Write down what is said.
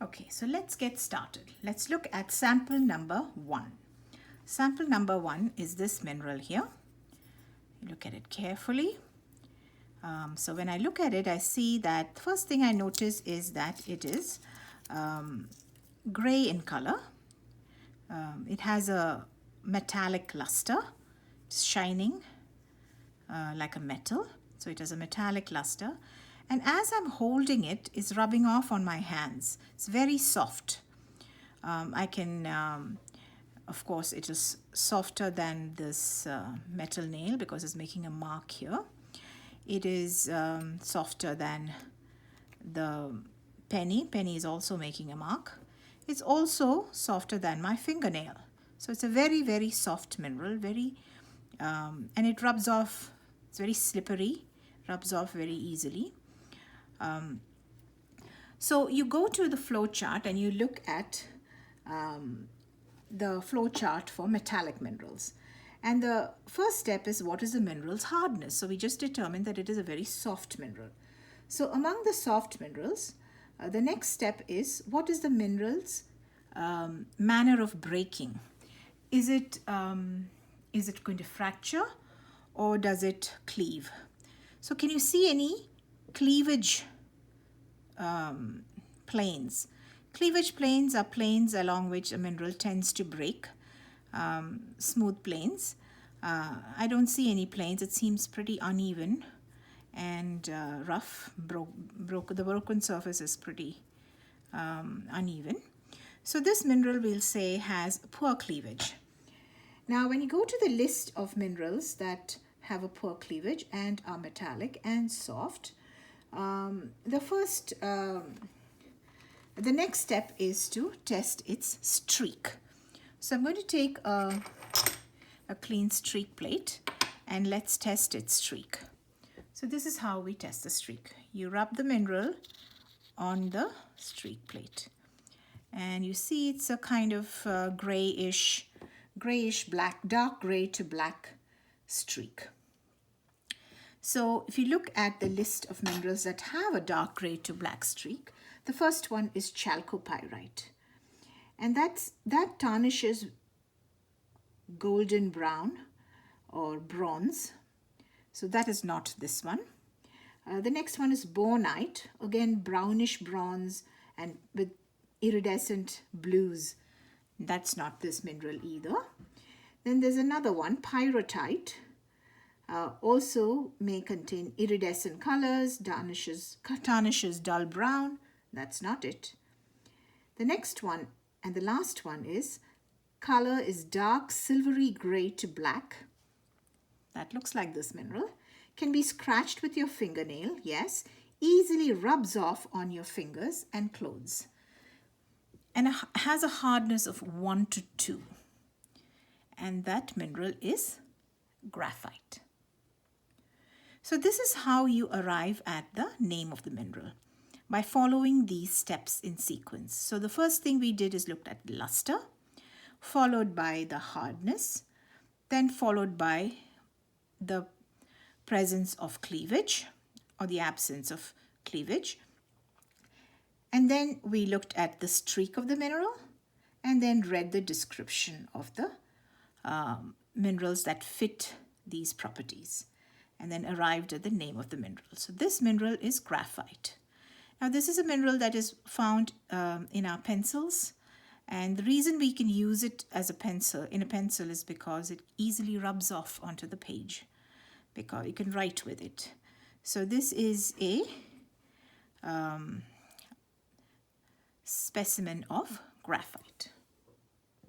Okay, so let's get started. Let's look at sample number 1. Sample number 1 is this mineral here. Look at it carefully. So when I look at it, I see that the first thing I notice is that it is gray in color. It has a metallic luster. It's shining like a metal. So it has a metallic luster. And as I'm holding it, it's rubbing off on my hands. It's very soft. I can, of course, it is softer than this metal nail because it's making a mark here. It is softer than the penny. Penny is also making a mark. It's also softer than my fingernail. So it's a very, very soft mineral, and it rubs off. It's very slippery, rubs off very easily. So you go to the flow chart and you look at the flow chart for metallic minerals. And the first step is, what is the mineral's hardness? So we just determined that it is a very soft mineral. So among the soft minerals, the next step is, what is the mineral's manner of breaking? Is it going to fracture or does it cleave? So can you see any cleavage planes? Cleavage planes are planes along which a mineral tends to break. Smooth planes. I don't see any planes. It seems pretty uneven and rough. The broken surface is pretty uneven. So this mineral, we'll say, has poor cleavage. Now when you go to the list of minerals that have a poor cleavage and are metallic and soft, the next step is to test its streak. So I'm going to take a clean streak plate and let's test its streak. So this is how we test the streak. You rub the mineral on the streak plate and you see it's a kind of grayish black, dark gray to black streak. So if you look at the list of minerals that have a dark gray to black streak, the first one is chalcopyrite. And that tarnishes golden brown or bronze. So that is not this one. The next one is bornite, again brownish bronze and with iridescent blues. That's not this mineral either. Then there's another one, pyrrhotite. Also may contain iridescent colors, tarnishes dull brown. That's not it. The next one and the last one is, color is dark silvery gray to black. That looks like this mineral. Can be scratched with your fingernail, yes. Easily rubs off on your fingers and clothes. And has a hardness of 1 to 2. And that mineral is graphite. So this is how you arrive at the name of the mineral, by following these steps in sequence. So the first thing we did is looked at luster, followed by the hardness, then followed by the presence of cleavage or the absence of cleavage. And then we looked at the streak of the mineral and then read the description of the minerals that fit these properties and then arrived at the name of the mineral. So this mineral is graphite. Now this is a mineral that is found in our pencils, and the reason we can use it as a pencil is because it easily rubs off onto the page, because you can write with it. So this is a specimen of graphite.